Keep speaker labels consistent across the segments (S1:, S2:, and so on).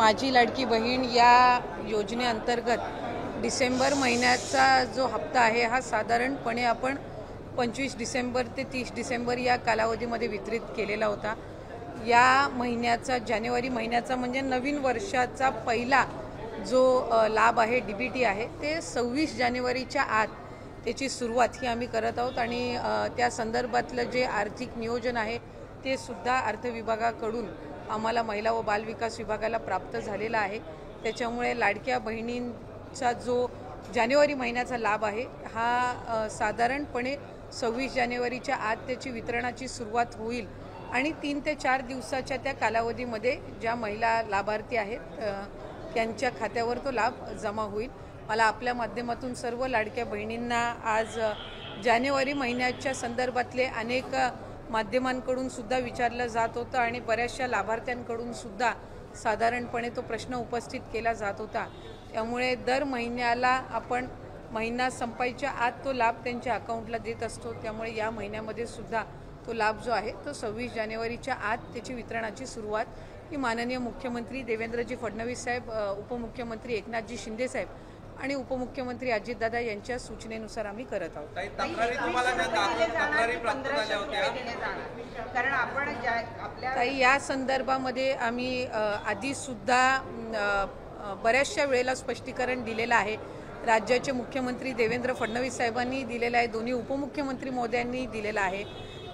S1: माझी लाडकी बहीण या योजनेअंतर्गत डिसेंबर महिन्याचा जो हप्ता आहे हा साधारणपणे आपण 25 डिसेंबर ते 30 डिसेंबर या कालावधीमध्ये वितरित केलेला होता। या महिन्याचा जानेवारी महिन्याचा म्हणजे नवीन वर्षाचा पहिला जो लाभ आहे डीबीटी आहे ते 26 जानेवारीच्या आत त्याची सुरुवात ही आम्ही करत आहोत आणि त्या संदर्भातलं जे आर्थिक नियोजन आहे ते सुद्धा अर्थ विभागाकडून आम्हाला महिला व बाल विकास विभागाला प्राप्त झालेला आहे। त्याच्यामुळे लाडक्या बहिणींचा जो जानेवारी महिन्याचा लाभ आहे हा साधारणपणे 26 जानेवारीच्या आत त्याची वितरणाची सुरुवात होईल आणि 3 ते 4 दिवसाच्या त्या कालावधीमध्ये ज्या महिला लाभार्थी आहेत त्यांच्या खात्यावर तो लाभ जमा होईल। मला आपल्या माध्यमातून सर्व लाडक्या बहिणींना आज जानेवारी महिन्याच्या संदर्भातले अनेक माध्यमांकडून सुद्धा विचारलं जात होतं आणि बऱ्याचशा लाभार्थ्यांकडून सुद्धा साधारणपणे तो प्रश्न उपस्थित केला जात होता। त्यामुळे दर महिन्याला आपण महिना संपायच्या आत तो लाभ त्यांच्या अकाउंटला देत असतो। त्यामुळे या महिन्यामध्ये सुद्धा तो लाभ जो आहे तो 26 जानेवारीच्या आत त्याची वितरणाची सुरुवात ही माननीय मुख्यमंत्री देवेंद्रजी फडणवीस साहेब, उपमुख्यमंत्री एकनाथजी शिंदे साहेब आणि उपमुख्यमंत्री अजितदादा यांच्या सूचनेनुसार आम्ही करत आहोत। ताई, या संदर्भामध्ये आम्ही आधी सुद्धा बऱ्याचशा वेळेला स्पष्टीकरण दिलेलं आहे। राज्याचे मुख्यमंत्री देवेंद्र फडणवीस साहेबांनी दिलेलं आहे, दोन्ही उपमुख्यमंत्री महोदयांनी दिलेलं आहे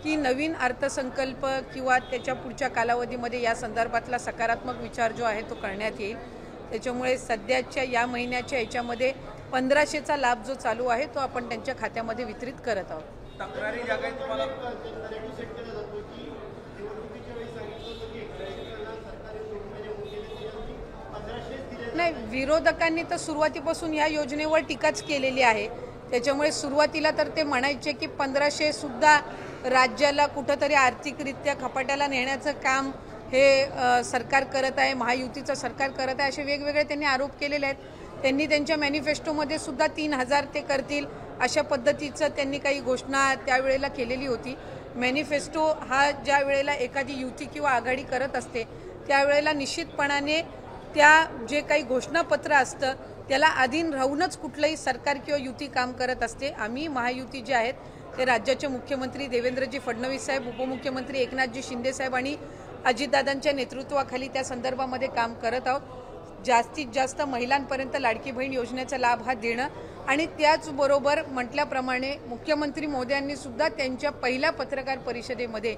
S1: की नवीन अर्थसंकल्प किंवा त्याच्या पुढच्या कालावधीमध्ये या संदर्भातला सकारात्मक विचार जो आहे तो करण्यात येईल। त्याच्यामुळे सध्याच्या या महिन्याच्या याच्यामध्ये 1500चा लाभ जो चालू आहे तो आपण त्यांच्या खात्यामध्ये वितरित करत आहोत। नाही, विरोधकांनी तर सुरुवातीपासून या योजनेवर टीकाच केलेली आहे। त्याच्यामुळे सुरुवातीला तर ते म्हणायचे की 1500 सुद्धा राज्याला कुठंतरी आर्थिकरित्या खपाट्याला नेण्याचं काम हे सरकार करत आहे, महायुतीचं सरकार करत आहे, असे वेगवेगळे त्यांनी आरोप केलेले आहेत। त्यांनी त्यांच्या मॅनिफेस्टोमध्ये सुद्धा 3000 ते करतील अशा पद्धतीचं त्यांनी काही घोषणा त्यावेळेला केलेली होती। मॅनिफेस्टो हा ज्या वेळेला एखादी युती किंवा आघाडी करत असते त्यावेळेला निश्चितपणाने त्या जे काही घोषणापत्र असतं त्याला अधीन राहूनच कुठलंही सरकार किंवा युती काम करत असते। आम्ही महायुती जे आहेत ते राज्याचे मुख्यमंत्री देवेंद्रजी फडणवीस साहेब, उपमुख्यमंत्री एकनाथजी शिंदे साहेब आणि अजितदादांच्या नेतृत्वाखाली त्या संदर्भामध्ये काम करत आहोत। जास्तीत जास्त महिलांपर्यंत लाडकी बहीण योजनेचा लाभ हा देणं आणि त्याचबरोबर म्हटल्याप्रमाणे मुख्यमंत्री महोदयांनी सुद्धा त्यांच्या पहिल्या पत्रकार परिषदेमध्ये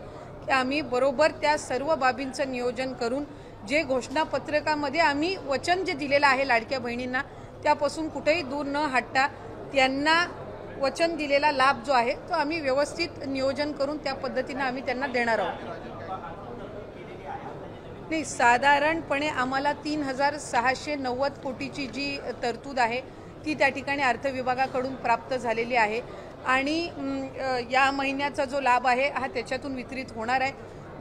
S1: आम्ही बरोबर त्या सर्व बाबींचं नियोजन करून जे घोषणापत्रकामध्ये आम्ही वचन जे दिलेलं आहे लाडक्या बहिणींना त्यापासून कुठेही दूर न हटता त्यांना वचन दिलेला लाभ जो आहे तो आम्ही व्यवस्थित नियोजन करून त्या पद्धतीने आम्ही त्यांना देणार आहोत। नाही, साधारणपणे आम्हाला 3690 कोटीची जी तरतूद आहे ती त्या ठिकाणी अर्थ विभागाकडून प्राप्त झालेली आहे आणि या महिन्याचा जो लाभ आहे हा त्याच्यातून वितरित होणार आहे।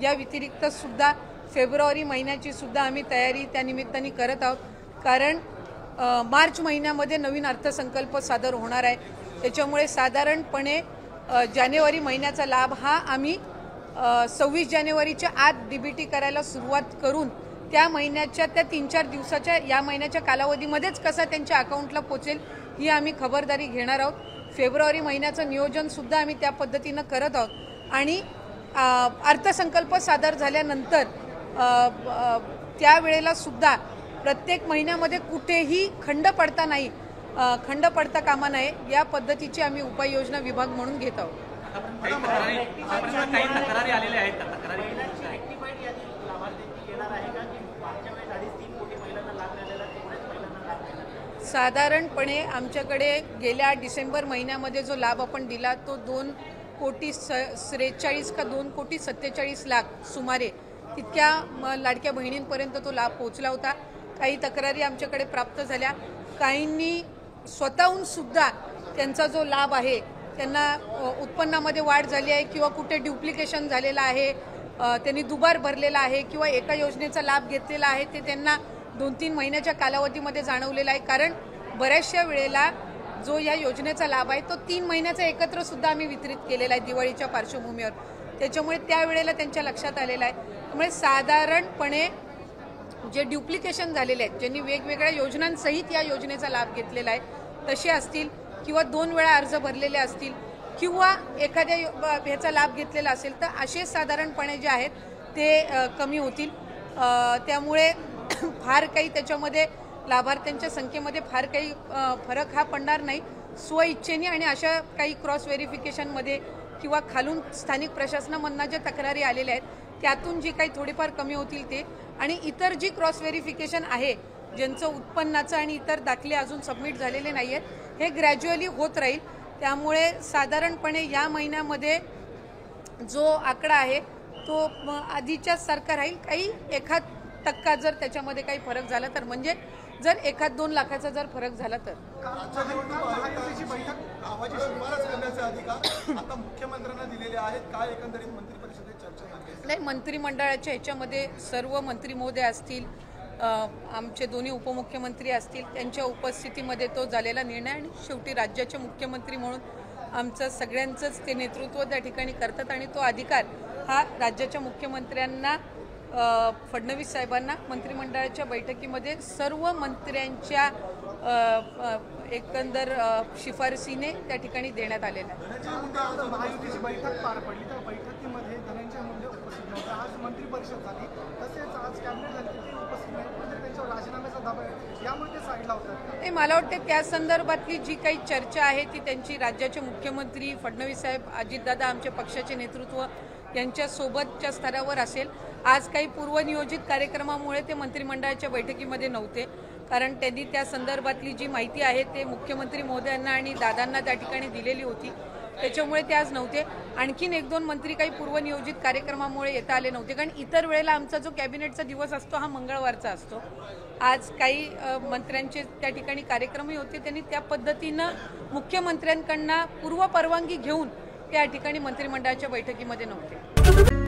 S1: या व्यतिरिक्त सुद्धा फेब्रुवारी महिन्याची सुद्धा आम्ही तयारी त्या निमित्ताने करत आहोत, कारण मार्च महिन्यामध्ये नवीन अर्थसंकल्प सादर होणार आहे। त्याच्यामुळे साधारणपणे जानेवारी महिन्याचा लाभ हा आम्ही 26 जानेवारीच्या आत डीबीटी करायला सुरुवात करून त्या महिन्याच्या त्या 3-4 दिवसाच्या या महिन्याच्या कालावधीमध्येच कसा त्यांच्या अकाउंटला पोचेल ही आम्ही खबरदारी घेणार आहोत। फेब्रुवारी महिन्याचं नियोजन सुद्धा आम्ही त्या पद्धतीनं करत आहोत आणि अर्थसंकल्प सादर झाल्यानंतर त्यावेळेला सुद्धा प्रत्येक महिन्यामध्ये कुठेही खंड पडता कामा नये या पद्धतीची आम्ही उपाययोजना विभाग म्हणून घेत आहोत। साधारणपणे आमच्याकडे गेल्या डिसेंबर महिन्यामध्ये जो लाभ आपण दिला तो 2,43 का 2,47 सुमारे तितक्या लाडक्या बहिणींपर्यंत तो लाभ पोहोचला होता। काही तक्रारी आमच्याकडे प्राप्त झाल्या, काहींनी स्वतःहून सुद्धा त्यांचा जो लाभ आहे त्यांना उत्पन्नामध्ये वाढ झाली आहे किंवा कुठे ड्युप्लिकेशन झालेलं आहे, त्यांनी दुबार भरलेला आहे किंवा एका योजनेचा लाभ घेतलेला आहे ते त्यांना 2-3 महिन्याच्या कालावधीमध्ये जाणवलेला आहे। कारण बऱ्याचशा वेळेला जो या योजनेचा लाभ आहे तो 3 महिन्याचा एकत्र सुद्धा आम्ही वितरित केलेला आहे दिवाळीच्या पार्श्वभूमीवर। त्याच्यामुळे त्यावेळेला त्यांच्या लक्षात आलेलं आहे। त्यामुळे साधारणपणे जे ड्युप्लिकेशन झालेले आहेत, ज्यांनी वेगवेगळ्या योजनांसहित या योजनेचा लाभ घेतलेला आहे तसे असतील, किंवा 2 वेळा अर्ज भरलेले असतील, किंवा एखाद्या ह्याचा लाभ घेतलेला असेल, तर असे साधारणपणे जे आहेत ते कमी होतील. त्यामुळे फार काही त्याच्यामध्ये लाभार्थ्यांच्या संख्येमध्ये फार काही फरक हा पडणार नाही. स्वइच्छेने आणि अशा काही क्रॉस व्हेरिफिकेशनमध्ये किंवा खालून स्थानिक प्रशासनामधनं ज्या तक्रारी आलेल्या आहेत त्यातून जी काही थोडीफार कमी होतील ते, आणि इतर जी क्रॉस व्हेरिफिकेशन आहे ज्यांचं उत्पन्नाचं आणि इतर दाखले अजून सबमिट झालेले नाही आहेत, हे ग्रॅज्युअली होत राहील. त्यामुळे साधारणपणे या महिन्यामध्ये जो आकडा आहे तो आधीच्याच सारखा राहील. काही 1% जर त्याच्यामध्ये काही फरक झाला तर, म्हणजे जर 1-2 लाखाचा जर फरक झाला तर. नाही, मंत्रिमंडळाच्या ह्याच्यामध्ये सर्व मंत्री महोदय असतील, आमचे दोन्ही उपमुख्यमंत्री असतील, त्यांच्या उपस्थितीमध्ये तो झालेला निर्णय, आणि शेवटी राज्याचे मुख्यमंत्री म्हणून आमचं सगळ्यांचंच ते नेतृत्व त्या ठिकाणी करतात, आणि तो अधिकार हा राज्याच्या मुख्यमंत्र्यांना, फडणवीस साहेबांना मंत्रिमंडळाच्या बैठकीमध्ये सर्व मंत्र्यांच्या एकंदर शिफारसीने त्या ठिकाणी देण्यात आलेला आहे.
S2: महायुतीची बैठक पार पडली, त्या बैठकीमध्ये धनंजय मुंडे उपस्थित नव्हते. आज मंत्री परिषद झाली, तसेच आज कॅबिनेट झाली, ते उपस्थित नाही, म्हणजे त्यांच्यावर राजीनाम्याचा दबाव आहे, यामुळे ते साईडला होतात.
S1: ते मला वाटते त्या संदर्भातली जी काही चर्चा आहे ती त्यांची राज्याचे मुख्यमंत्री फडणवीस साहेब, अजितदादा, आमच्या पक्षाचे नेतृत्व यांच्या सोबतच्या स्तरावर असेल. आज काही पूर्वनियोजित कार्यक्रमामुळे ते मंत्रिमंडळाच्या बैठकीमध्ये नव्हते, कारण त्यांनी त्या संदर्भातली जी माहिती आहे ते मुख्यमंत्री महोदयांना आणि दादांना त्या ठिकाणी दिलेली होती, त्याच्यामुळे ते आज नव्हते. आणखीन 1-2 मंत्री काही पूर्वनियोजित कार्यक्रमामुळे येता आले नव्हते, कारण इतर वेळेला आमचा जो कॅबिनेटचा दिवस असतो हा मंगळवारचा असतो. आज काही मंत्र्यांचे त्या ठिकाणी कार्यक्रमही होते, त्यांनी त्या पद्धतीनं मुख्यमंत्र्यांकडनं पूर्व परवानगी घेऊन त्या ठिकाणी मंत्रिमंडळाच्या बैठकीमध्ये नव्हते.